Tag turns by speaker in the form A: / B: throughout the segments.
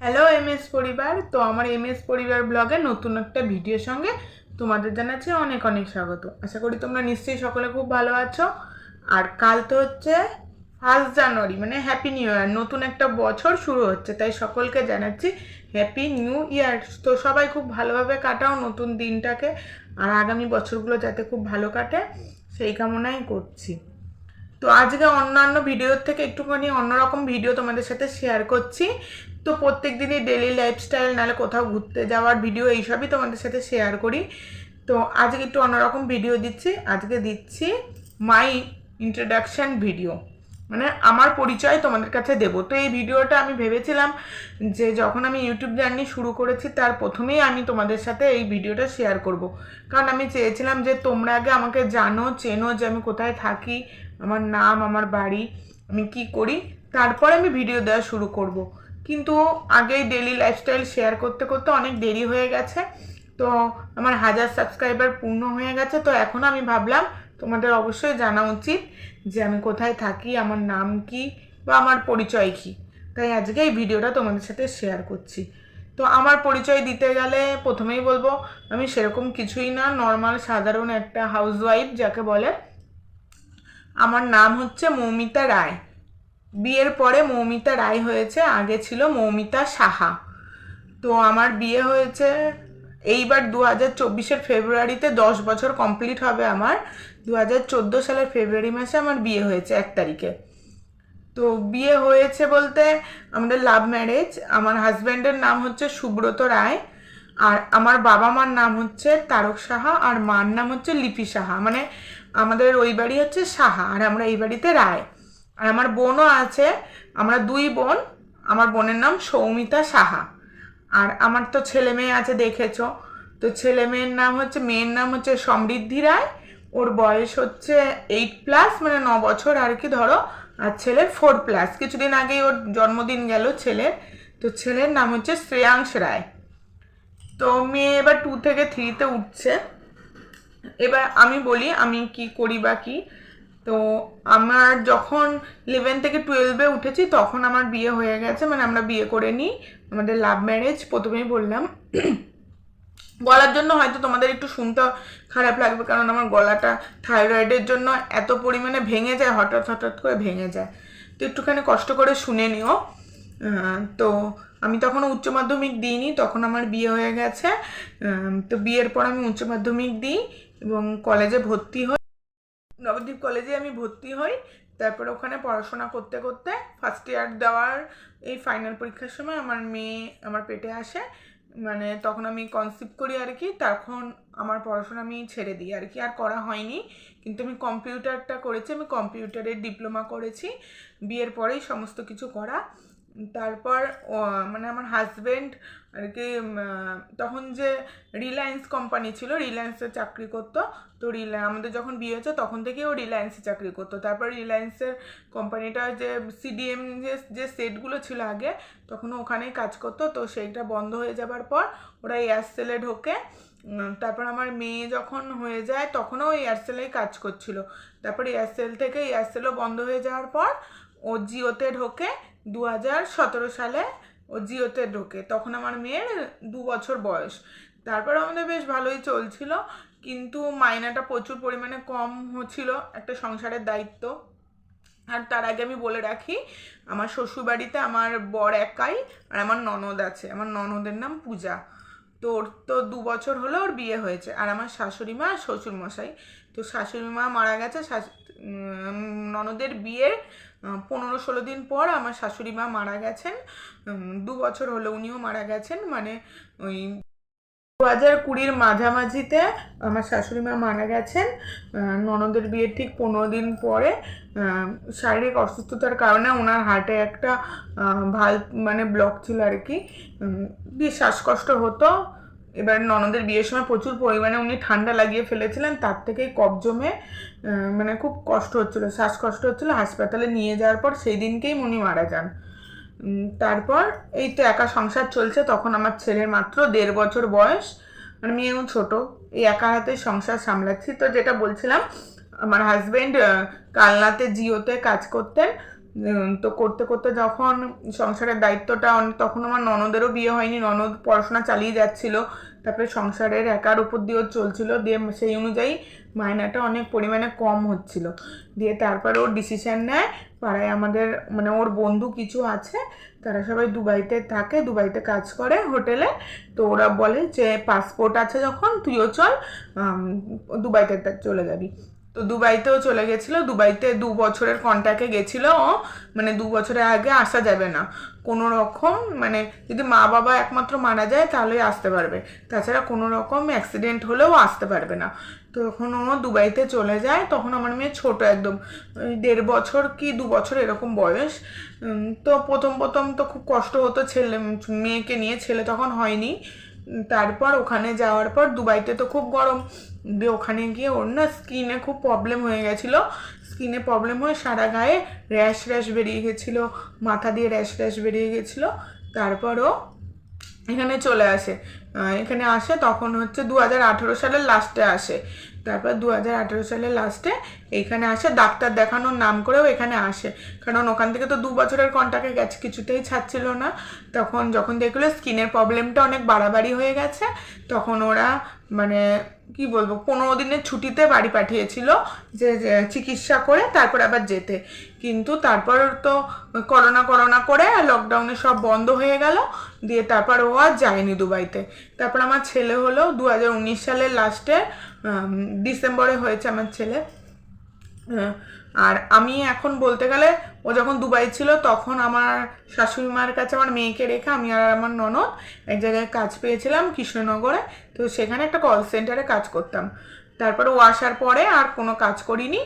A: Hello MS পরিবার। তো আমার এমএস পরিবার ব্লগে নতুন একটা ভিডিওর সঙ্গে তোমাদের জানাচ্ছি অনেক অনেক স্বাগত। আশা করি তোমরা নিশ্চয়ই সকলে খুব ভালো আছো। আর কাল তো হচ্ছে 1 জানুয়ারি, মানে হ্যাপি নিউ ইয়ার, নতুন একটা বছর শুরু হচ্ছে, তাই সকলকে জানাচ্ছি হ্যাপি নিউ ইয়ার। তো সবাই খুব ভালোভাবে কাটাও নতুন দিনটাকে, আর আগামী বছরগুলো যাতে খুব ভালো কাটে সেই কামনাই করছি। তো আজকে অন্যান্য ভিডিওর থেকে একটুখানি অন্যরকম ভিডিও তোমাদের সাথে শেয়ার করছি। তো প্রত্যেক দিনই ডেলি লাইফস্টাইল, নাহলে কোথাও ঘুরতে যাওয়ার ভিডিও, এইসবই তোমাদের সাথে শেয়ার করি। তো আজকে একটু অন্যরকম ভিডিও দিচ্ছি। আজকে দিচ্ছি মাই ইন্ট্রোডাকশান ভিডিও, মানে আমার পরিচয় তোমাদের কাছে দেব। তো এই ভিডিওটা আমি ভেবেছিলাম যে যখন আমি ইউটিউব জার্নি শুরু করেছি তার প্রথমেই আমি তোমাদের সাথে এই ভিডিওটা শেয়ার করব, কারণ আমি চেয়েছিলাম যে তোমরা আগে আমাকে জানো, চেনো, যে আমি কোথায় থাকি, আমার নাম, আমার বাড়ি, আমি কি করি, তারপরে আমি ভিডিও দেওয়া শুরু করব। কিন্তু আগেই ডেলি লাইফস্টাইল শেয়ার করতে করতে অনেক দেরি হয়ে গেছে। তো আমার 1000 সাবস্ক্রাইবার পূর্ণ হয়ে গেছে। তো এখন আমি ভাবলাম তোমাদের অবশ্যই জানা উচিত যে আমি কোথায় থাকি, আমার নাম কি, বা আমার পরিচয় কী। তাই আজকে এই ভিডিওটা তোমাদের সাথে শেয়ার করছি। তো আমার পরিচয় দিতে গেলে প্রথমেই বলবো আমি সেরকম কিছুই না, নর্মাল সাধারণ একটা হাউসওয়াইফ যাকে বলে। আমার নাম হচ্ছে মৌমিতা রায়। বিয়ের পরে মৌমিতা রায় হয়েছে, আগে ছিল মৌমিতা সাহা। তো আমার বিয়ে হয়েছে এইবার 2024-এর ফেব্রুয়ারিতে, 10 বছর কমপ্লিট হবে আমার। 2014 সালের ফেব্রুয়ারি মাসে আমার বিয়ে হয়েছে 1 তারিখে। তো বিয়ে হয়েছে বলতে আমাদের লাভ ম্যারেজ। আমার হাজব্যান্ডের নাম হচ্ছে সুব্রত রায়, আর আমার বাবা মার নাম হচ্ছে তারক সাহা, আর মার নাম হচ্ছে লিপি সাহা। মানে আমাদের ওই বাড়ি হচ্ছে সাহা, আর আমরা এই বাড়িতে রায়। আর আমার বোনও আছে, আমরা 2 বোন। আমার বোনের নাম সৌমিতা সাহা। আর আমার তো ছেলে মেয়ে আছে, দেখেছো। তো ছেলে মেয়ের নাম হচ্ছে, মেয়ের নাম হচ্ছে সমৃদ্ধি রায়, ওর বয়স হচ্ছে 8+, মানে 9 বছর আর কি ধরো। আর ছেলের 4+, কিছুদিন আগেই ওর জন্মদিন গেল ছেলের। তো ছেলের নাম হচ্ছে শ্রেয়াংশ রায়। তো মেয়ে এবার 2 থেকে 3-তে উঠছে। এবার আমি বলি আমি কি করি বা কি। তো আমার যখন 11 থেকে 12-এ উঠেছি তখন আমার বিয়ে হয়ে গেছে, মানে আমরা বিয়ে করে নিই। আমাদের লাভ ম্যারেজ, প্রথমেই বললাম। গলার জন্য হয়তো তোমাদের একটু শুনতে খারাপ লাগবে, কারণ আমার গলাটা থাইরয়েডের জন্য এত পরিমাণে ভেঙে যায়, হঠাৎ হঠাৎ করে ভেঙে যায়। তো একটুখানি কষ্ট করে শুনে নিও। তো আমি তখন উচ্চ মাধ্যমিক দিইনি, তখন আমার বিয়ে হয়ে গেছে। তো বিয়ের পর আমি উচ্চ মাধ্যমিক দিই এবং কলেজে ভর্তি হই। নবদ্বীপ কলেজে আমি ভর্তি হই। তারপর ওখানে পড়াশোনা করতে করতে ফার্স্ট ইয়ার দেওয়ার এই ফাইনাল পরীক্ষার সময় আমার মেয়ে আমার পেটে আসে। মানে তখন আমি কনসিভ করি আর কি। তখন আমার পড়াশোনা আমি ছেড়ে দিই আর কি, আর করা হয়নি। কিন্তু আমি কম্পিউটারটা করেছি, আমি কম্পিউটারের ডিপ্লোমা করেছি। বিয়ের পরেই সমস্ত কিছু করা। তারপর মানে আমার হাজব্যান্ড আর কি তখন যে রিলায়েন্স কোম্পানি ছিল, রিলায়েন্সে চাকরি করতো। তো আমাদের যখন বিয়ে হয়েছে তখন থেকেই ও রিলায়েন্সে চাকরি করতো। তারপর রিলায়েন্সের কোম্পানিটা যে সিডিএম যে সেটগুলো ছিল আগে, তখনও ওখানেই কাজ করতো। তো সেইটা বন্ধ হয়ে যাবার পর ওরা এয়ারসেলে ঢোকে। তারপর আমার মেয়ে যখন হয়ে যায় তখনও এয়ারসেলেই কাজ করছিল। তারপর এয়ারসেল থেকে, এয়ারসেলও বন্ধ হয়ে যাওয়ার পর ও জিওতে ঢোকে। 2017 সালে ও জিওতে ঢোকে। তখন আমার মেয়ের 2 বছর বয়স। তারপর আমাদের বেশ ভালোই চলছিল, কিন্তু মাইনেটা প্রচুর পরিমাণে কম হচ্ছিল, একটা সংসারের দায়িত্ব। আর তার আগে আমি বলে রাখি, আমার শ্বশুরবাড়িতে আমার বর একাই, আর আমার ননদ আছে। আমার ননদের নাম পূজা। তো ওর তো 2 বছর হলো ওর বিয়ে হয়েছে। আর আমার শাশুড়ি মা আর শ্বশুরমশাই। তো শাশুড়ি মা মারা গেছে ননদের বিয়ের 15-16 দিন পর আমার শাশুড়ি মা মারা গেছেন। 2 বছর হলো উনিও মারা গেছেন। মানে ওই 2020-র মাঝামাঝিতে আমার শাশুড়ি মা মারা গেছেন। ননদের বিয়ের ঠিক 15 দিন পরে শারীরিক অসুস্থতার কারণে ওনার হার্টে একটা ভালভ মানে ব্লক ছিল আর কি। দিয়ে শ্বাসকষ্ট হতো। এবার ননদের বিয়ের সময় প্রচুর পরিমাণে উনি ঠান্ডা লাগিয়ে ফেলেছিলেন, তার থেকেই কফ জমে মানে খুব কষ্ট হচ্ছিলো, শ্বাসকষ্ট হচ্ছিলো। হাসপাতালে নিয়ে যাওয়ার পর সেই দিনকেই উনি মারা যান। তারপর এই তো একা সংসার চলছে। তখন আমার ছেলের মাত্র 1.5 বছর বয়স, আর মেয়েও ছোট। এই একা হাতে সংসার সামলাচ্ছি। তো যেটা বলছিলাম, আমার হাজব্যান্ড কালনাতে জিওতে কাজ করতেন। তো করতে করতে যখন সংসারের দায়িত্বটা তখন আমার ননদেরও বিয়ে হয়নি, ননদ পড়াশোনা চালিয়ে যাচ্ছিল, তারপরে সংসারের একার উপর দিয়েও চলছিল, দিয়ে সেই অনুযায়ী মায়নাটা অনেক পরিমাণে কম হচ্ছিল। দিয়ে তারপরে ওর ডিসিশন নেয়, পাড়ায় আমাদের মানে ওর বন্ধু কিছু আছে, তারা সবাই দুবাইতে থাকে, দুবাইতে কাজ করে হোটেলে। তো ওরা বলে যে পাসপোর্ট আছে যখন তুইও চল, দুবাইতে চলে যাবি। তো দুবাইতেও চলে গেছিলো। দুবাইতে 2 বছরের কন্ট্রাক্টে গেছিলো ও, মানে 2 বছরের আগে আসা যাবে না কোনো রকম, মানে যদি মা বাবা একমাত্র মারা যায় তাহলেই আসতে পারবে, তাছাড়া কোনো রকম অ্যাক্সিডেন্ট হলেও আসতে পারবে না। তো তখন ও দুবাইতে চলে যায়, তখন আমার মেয়ে ছোট একদম, 1.5 বছর কি 2 বছর এরকম বয়স। তো প্রথম প্রথম তো খুব কষ্ট হতো ছেলে মেয়েকে নিয়ে, ছেলে তখন হয়নি। তারপর ওখানে যাওয়ার পর দুবাইতে তো খুব গরম, দিয়ে ওখানে গিয়ে ওর না স্কিনে খুব প্রবলেম হয়ে গেছিলো, স্কিনে প্রবলেম হয়ে সারা গায়ে র্যাশ র্যাশ বেরিয়ে গেছিলো, মাথা দিয়ে র্যাশ র্যাশ বেরিয়ে গেছিলো। তারপরও এখানে চলে আসে, এখানে আসে তখন হচ্ছে 2018 সালের লাস্টে আসে। তারপর 2018 সালের লাস্টে এইখানে আসে, ডাক্তার দেখানোর নাম করেও এখানে আসে, কারণ ওখান থেকে তো 2 বছরের কন্ট্রাক্টে গেছে, কিছুতেই ছাড়ছিল না। তখন যখন দেখলো স্কিনের প্রবলেমটা অনেক বাড়াবাড়ি হয়ে গেছে, তখন ওরা মানে কি বলবো 15 দিনের ছুটিতে বাড়ি পাঠিয়েছিল, যে চিকিৎসা করে তারপর আবার যেতে। কিন্তু তারপর তো করোনা করোনা করে লকডাউনে সব বন্ধ হয়ে গেল, দিয়ে তারপর ও আর যায়নি দুবাইতে। তারপর আমার ছেলে হলো 2019 সালের লাস্টে, ডিসেম্বরে হয়েছে আমার ছেলে। আর আমি এখন বলতে গেলে ও যখন দুবাই ছিল তখন আমার শাশুড়ি মায়ের কাছে আমার মেয়েকে রেখে আমি আর আমার ননদ এক জায়গায় কাজ পেয়েছিলাম কৃষ্ণনগরে। তো সেখানে একটা কল সেন্টারে কাজ করতাম। তারপরে ও আসার পরে আর কোনো কাজ করিনি।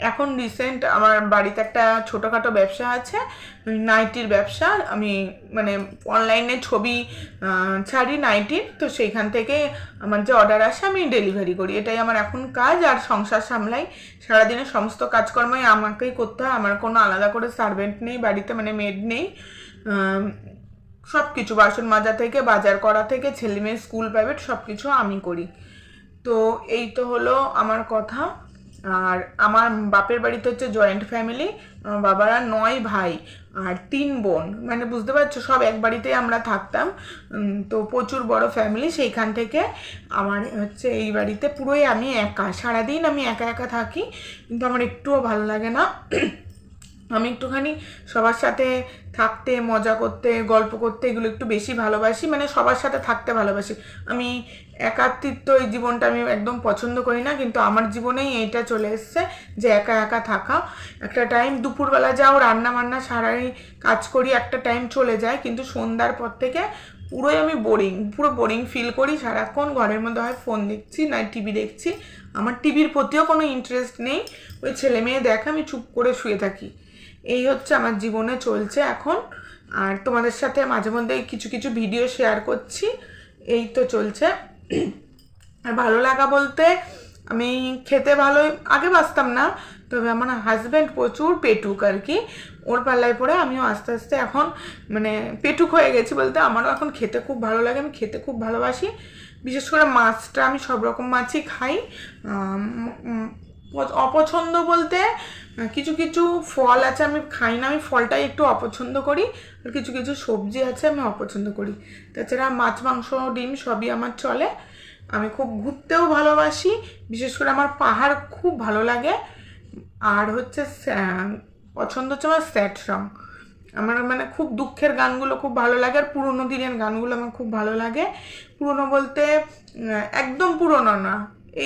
A: এখন রিসেন্ট আমার বাড়িতে একটা ছোটোখাটো ব্যবসা আছে, নাইটির ব্যবসা। আমি মানে অনলাইনে ছবি ছাড়ি নাইটির, তো সেইখান থেকে আমার যে অর্ডার আসে আমি ডেলিভারি করি, এটাই আমার এখন কাজ। আর সংসার সামলাই, সারাদিনের সমস্ত কাজকর্মই আমাকেই করতে হয়, আমার কোনো আলাদা করে সার্ভেন্ট নেই বাড়িতে, মানে মেড নেই। সব কিছু বাসন মাজা থেকে বাজার করা থেকে ছেলে মেয়ে স্কুল প্রাইভেট সব কিছু আমি করি। তো এই তো হলো আমার কথা। আর আমার বাপের বাড়িতে হচ্ছে জয়েন্ট ফ্যামিলি, আমার বাবারা 9 ভাই আর 3 বোন, মানে বুঝতে পারছো সব এক বাড়িতেই আমরা থাকতাম। তো প্রচুর বড় ফ্যামিলি, সেইখান থেকে আমার হচ্ছে এই বাড়িতে পুরোই আমি একা, সারাদিন আমি একা একা থাকি, কিন্তু আমার একটুও ভালো লাগে না। আমি একটুখানি সবার সাথে থাকতে, মজা করতে, গল্প করতে এগুলো একটু বেশি ভালোবাসি, মানে সবার সাথে থাকতে ভালোবাসি। আমি একাকিত্ব এই জীবনটা আমি একদম পছন্দ করি না, কিন্তু আমার জীবনেই এইটা চলে এসছে যে একা একা থাকা। একটা টাইম দুপুরবেলা যাও রান্না বান্না সারাই কাজ করি, একটা টাইম চলে যায়, কিন্তু সন্ধ্যার পর থেকে পুরোই আমি পুরো বোরিং ফিল করি। সারাক্ষণ ঘরের মধ্যে হয় ফোন দেখছি, না টিভি দেখছি, আমার টিভির প্রতিও কোনো ইন্টারেস্ট নেই, ওই ছেলে মেয়ে দেখে আমি চুপ করে শুয়ে থাকি। এই হচ্ছে আমার জীবনে চলছে এখন। আর তোমাদের সাথে মাঝে মধ্যে কিছু কিছু ভিডিও শেয়ার করছি, এই তো চলছে। আর ভালো লাগা বলতে আমি খেতে ভালোই আগে বাসতাম না, তবে আমার হাজব্যান্ড প্রচুর পেটুক আর কি, ওর পাল্লায় পড়ে আমিও আস্তে আস্তে এখন মানে পেটুক হয়ে গেছি বলতে, আমারও এখন খেতে খুব ভালো লাগে, আমি খেতে খুব ভালোবাসি। বিশেষ করে মাছটা আমি সব রকম মাছই খাই। অপছন্দ বলতে কিছু কিছু ফল আছে আমি খাই না, আমি ফলটাই একটু অপছন্দ করি, আর কিছু কিছু সবজি আছে আমি অপছন্দ করি। তাছাড়া মাছ মাংস ডিম সবই আমার চলে। আমি খুব ঘুরতেও ভালোবাসি, বিশেষ করে আমার পাহাড় খুব ভালো লাগে। আর হচ্ছে পছন্দ হচ্ছে আমার স্যাড সং, আমার মানে খুব দুঃখের গানগুলো খুব ভালো লাগে, আর পুরোনো দিনের গানগুলো আমার খুব ভালো লাগে। পুরোনো বলতে একদম পুরোনো না,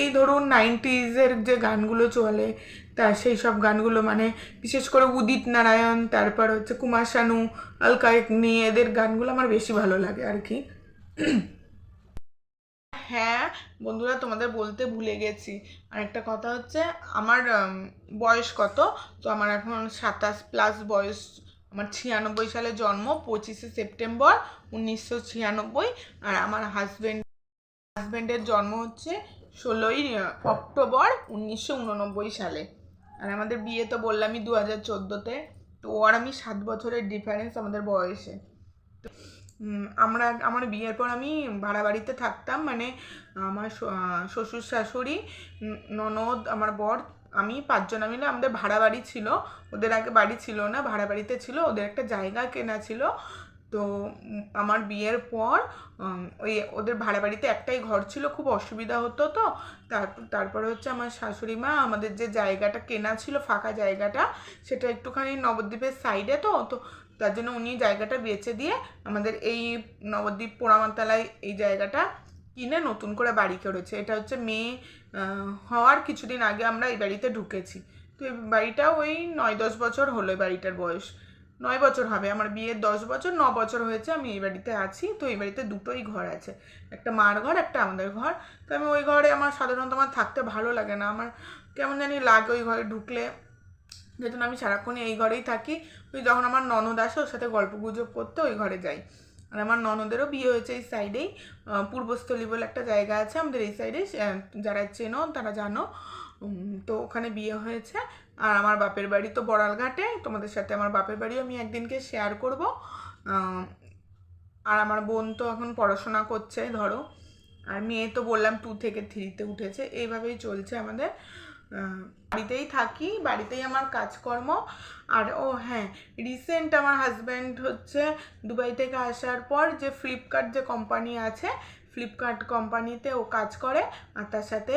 A: এই ধরুন 90s যে গানগুলো চলে, তা সেই সব গানগুলো, মানে বিশেষ করে উদিত নারায়ণ, তারপর হচ্ছে কুমার শানু, আলকা ইয়াগনিক, এদের গানগুলো আমার বেশি ভালো লাগে আর কি। হ্যাঁ বন্ধুরা, তোমাদের বলতে ভুলে গেছি আরেকটা কথা হচ্ছে, আমার বয়স কত। তো আমার এখন 27+ বয়স, আমার 96 সালে জন্ম, 25শে সেপ্টেম্বর 1996। আর আমার হাজব্যান্ডের জন্ম হচ্ছে 16ই অক্টোবর 1989 সালে। আর আমাদের বিয়ে তো বললামই 2014-তে। তো আর আমি 7 বছরের ডিফারেন্স আমাদের বয়সে। আমার বিয়ের পর আমি ভাড়া বাড়িতে থাকতাম, মানে আমার শ্বশুর শাশুড়ি, ননদ, আমার বর আমি 5 জনা মিলে, আমাদের ভাড়া বাড়ি ছিল, ওদের আগে বাড়ি ছিল না, ভাড়া বাড়িতে ছিল, ওদের একটা জায়গা কেনা ছিল। তো আমার বিয়ের পর ওই ওদের ভাড়া বাড়িতে একটাই ঘর ছিল, খুব অসুবিধা হতো। তো তারপরে হচ্ছে আমার শাশুড়ি মা আমাদের যে জায়গাটা কেনা ছিল, ফাঁকা জায়গাটা, সেটা একটুখানি নবদ্বীপের সাইডে, তো তো তার জন্য উনি জায়গাটা বেচে দিয়ে আমাদের এই নবদ্বীপ পোড়ামাতলায় এই জায়গাটা কিনে নতুন করে বাড়ি করেছে। এটা হচ্ছে মেয়ে হওয়ার কিছুদিন আগে আমরা এই বাড়িতে ঢুকেছি। তো এই বাড়িটা ওই 9-10 বছর হলো, এই বাড়িটার বয়স 9 বছর হবে। আমার বিয়ের 10 বছর, 9 বছর হয়েছে আমি এই বাড়িতে আছি। তো এই বাড়িতে দুটোই ঘর আছে, একটা মার ঘর, একটা আমাদের ঘর। তো আমি ওই ঘরে, আমার সাধারণত আমার থাকতে ভালো লাগে না, আমার কেমন জানি লাগে ওই ঘরে ঢুকলে, যেহেতু আমি সারাক্ষণই এই ঘরেই থাকি। ওই যখন আমার ননদ আসে ওর সাথে গল্প গুজব করতে ওই ঘরে যাই। আর আমার ননদেরও বিয়ে হয়েছে এই সাইডেই, পূর্বস্থলী বলে একটা জায়গা আছে আমাদের এই সাইডে, যারা চেনো তারা জানো। তো ওখানে বিয়ে হয়েছে। আর আমার বাপের বাড়ি তো বড়ালঘাটে, তোমাদের সাথে আমার বাপের বাড়িও আমি একদিনকে শেয়ার করব। আর আমার বোন তো এখন পড়াশোনা করছে ধরো, আর মেয়ে তো বললাম 2 থেকে 3-তে উঠেছে। এইভাবেই চলছে আমাদের। বাড়িতেই থাকি, বাড়িতেই আমার কাজকর্ম। আর ও হ্যাঁ, রিসেন্ট আমার হাজব্যান্ড হচ্ছে দুবাই থেকে আসার পর যে ফ্লিপকার্ট যে কোম্পানি আছে, ফ্লিপকার্ট কোম্পানিতে ও কাজ করে। আর তার সাথে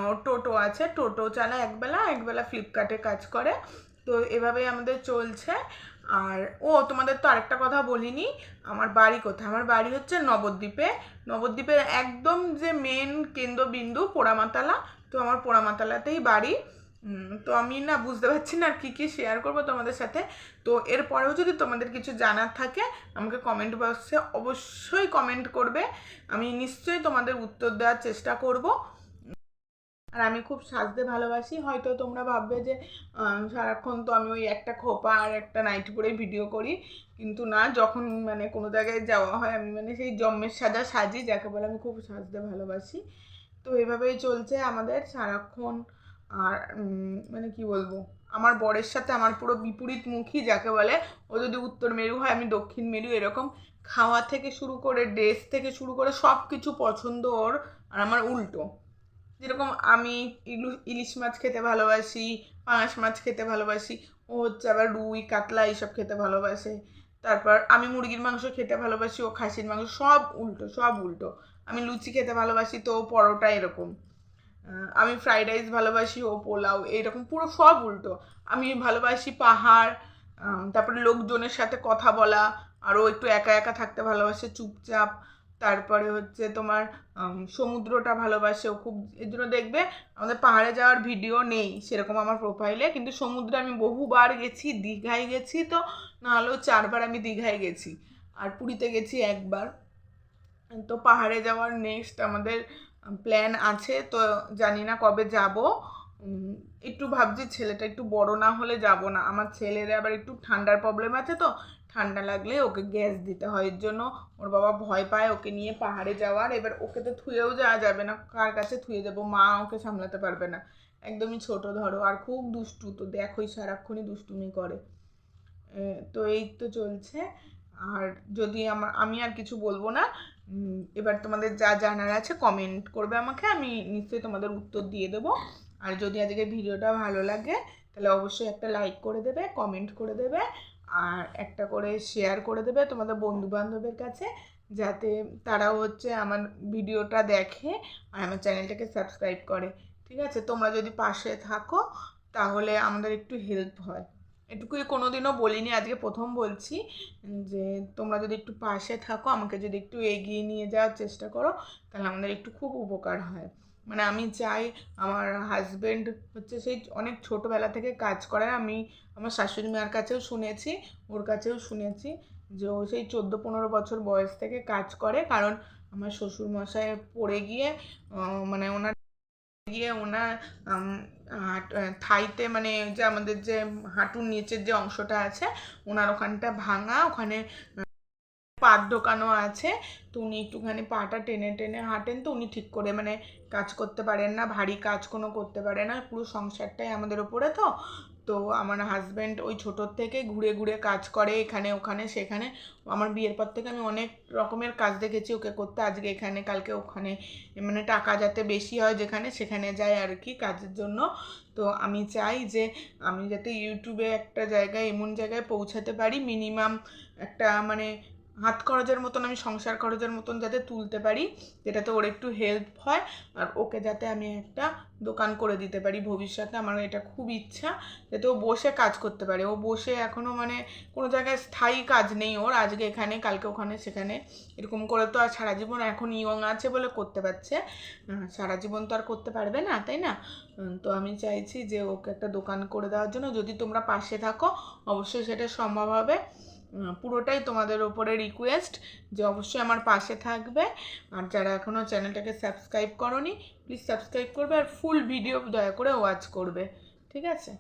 A: ওর টোটো আছে, টোটো চালায় একবেলা ফ্লিপকার্টে কাজ করে। তো এভাবেই আমাদের চলছে। আর তোমাদের তো আরেকটা কথা বলিনি, আমার বাড়ি কোথায়। আমার বাড়ি হচ্ছে নবদ্বীপে, নবদ্বীপের একদম যে মেন কেন্দ্রবিন্দু পোড়ামাতলা। তো আমার পোড়ামাতলাতেই বাড়ি। তো আমি না বুঝতে পারছি না আর কী শেয়ার করবো তোমাদের সাথে। তো এরপরেও যদি তোমাদের কিছু জানার থাকে আমাকে কমেন্ট বক্সে অবশ্যই কমেন্ট করবে, আমি নিশ্চয়ই তোমাদের উত্তর দেওয়ার চেষ্টা করব। আর আমি খুব সাজতে ভালোবাসি। হয়তো তোমরা ভাববে যে সারাক্ষণ তো আমি ওই একটা খোপা আর একটা নাইটি পরে ভিডিও করি, কিন্তু না, যখন মানে কোনো জায়গায় যাওয়া হয় আমি মানে সেই জম্মের সাজা সাজি, যাকে বলে আমি খুব সাজতে ভালোবাসি। তো এভাবেই চলছে আমাদের সারাক্ষণ। আর মানে কি বলবো, আমার বরের সাথে আমার পুরো বিপরীতমুখী, যাকে বলে ও যদি উত্তর মেরু হয় আমি দক্ষিণ মেরু, এরকম। খাওয়া থেকে শুরু করে ড্রেস থেকে শুরু করে সব কিছু পছন্দ ওর, আর আমার উল্টো। যেরকম আমি ইলিশ মাছ খেতে ভালোবাসি, পাঙাশ মাছ খেতে ভালোবাসি, ও হচ্ছে আবার রুই কাতলা এইসব খেতে ভালোবাসে। তারপর আমি মুরগির মাংস খেতে ভালোবাসি, ও খাসির মাংস, সব উল্টো সব উল্টো। আমি লুচি খেতে ভালোবাসি, তো ও পরোটা, এরকম। আমি ফ্রাইড রাইস ভালোবাসি, ও পোলাও, এরকম পুরো সব উল্টো। আমি ভালোবাসি পাহাড়, তারপরে লোকজনের সাথে কথা বলা, আর ও একটু একা একা থাকতে ভালোবাসে, চুপচাপ। তারপরে হচ্ছে তোমার সমুদ্রটা ভালোবাসে ও খুব, এর জন্য দেখবে আমাদের পাহাড়ে যাওয়ার ভিডিও নেই সেরকম আমার প্রোফাইলে, কিন্তু সমুদ্রে আমি বহুবার গেছি, দীঘায় গেছি, তো না হলেও 4বার আমি দীঘায় গেছি। আর পুরীতে গেছি একবার। তো পাহাড়ে যাওয়ার নেক্সট আমাদের প্ল্যান আছে, তো জানি না কবে যাব। একটু ভাবছি ছেলেটা একটু বড় না হলে যাব না। আমার ছেলের আবার একটু ঠান্ডার প্রবলেম আছে, তো ঠান্ডা লাগলে ওকে গ্যাস দিতে হয়, এর জন্য ওর বাবা ভয় পায় ওকে নিয়ে পাহাড়ে যাওয়ার। এবার ওকে তো থুয়েও যাওয়া যাবে না, কার কাছে থুয়ে যাবো, মা ওকে সামলাতে পারবে না, একদমই ছোট ধরো, আর খুব দুষ্টু, তো দেখোই সারাক্ষণই দুষ্টুমি করে। তো এই তো চলছে। আর যদি আমি আর কিছু বলবো না। এবার তোমাদের যা জানার আছে কমেন্ট করবে আমাকে, আমি নিশ্চয়ই তোমাদের উত্তর দিয়ে দেবো। আর যদি আজকে ভিডিওটা ভালো লাগে তাহলে অবশ্যই একটা লাইক করে দেবে, কমেন্ট করে দেবে, আর একটা করে শেয়ার করে দেবে তোমাদের বন্ধু বান্ধবের কাছে, যাতে তারাও হচ্ছে আমার ভিডিওটা দেখে আর আমার চ্যানেলটাকে সাবস্ক্রাইব করে। ঠিক আছে, তোমরা যদি পাশে থাকো তাহলে আমাদের একটু হেল্প হয়। এটুকুই কোনোদিনও বলিনি, আজকে প্রথম বলছি, যে তোমরা যদি একটু পাশে থাকো, আমাকে যদি একটু এগিয়ে নিয়ে যাওয়ার চেষ্টা করো, তাহলে আমাদের একটু খুব উপকার হয়। মানে আমি চাই, আমার হাজব্যান্ড হচ্ছে সেই অনেক ছোটোবেলা থেকে কাজ করে, আমি আমার শাশুড়ি মার কাছেও শুনেছি, ওর কাছেও শুনেছি যে ও সেই 14-15 বছর বয়স থেকে কাজ করে। কারণ আমার শ্বশুরমশাই পড়ে গিয়ে মানে ওনার থাইতে, মানে যে আমাদের যে হাঁটুর নিচের যে অংশটা আছে ওনার ওখানটা ভাঙা, ওখানে পাত ঢোকানো আছে। তো উনি একটুখানি পাটা টেনে টেনে হাঁটেন, তো উনি ঠিক করে মানে কাজ করতে পারেন না, ভারী কাজ কোনো করতে পারে না, পুরো সংসারটাই আমাদের ওপরে। তো তো আমার হাজব্যান্ড ওই ছোটোর থেকে ঘুরে ঘুরে কাজ করে, এখানে ওখানে সেখানে। আমার বিয়ের পর থেকে আমি অনেক রকমের কাজ দেখেছি ওকে করতে, আজকে এখানে কালকে ওখানে, মানে টাকা যাতে বেশি হয় যেখানে সেখানে যায় আর কি কাজের জন্য। তো আমি চাই যে আমি যাতে ইউটিউবে একটা জায়গায়, এমন জায়গায় পৌঁছাতে পারি, মিনিমাম একটা মানে হাত খরচের মতন, আমি সংসার খরচের মতন যাতে তুলতে পারি, যেটাতে ওর একটু হেল্প হয়, আর ওকে যাতে আমি একটা দোকান করে দিতে পারি ভবিষ্যতে। আমার এটা খুব ইচ্ছা যাতে ও বসে কাজ করতে পারে। ও বসে এখনও মানে কোনো জায়গায় স্থায়ী কাজ নেই ওর, আজকে এখানে কালকে ওখানে সেখানে, এরকম করে তো আর সারা জীবন, এখন ইয়ং আছে বলে করতে পারছে, সারা জীবন তো আর করতে পারবে না, তাই না? তো আমি চাইছি যে ওকে একটা দোকান করে দেওয়ার জন্য। যদি তোমরা পাশে থাকো অবশ্যই সেটা সম্ভব হবে। পুরোটাই তোমাদের ওপরে রিকোয়েস্ট যে অবশ্যই আমার পাশে থাকবে। আর যারা এখনও চ্যানেলটাকে সাবস্ক্রাইব করোনি প্লিজ সাবস্ক্রাইব করবে, আর ফুল ভিডিও দয়া করে ওয়াচ করবে, ঠিক আছে?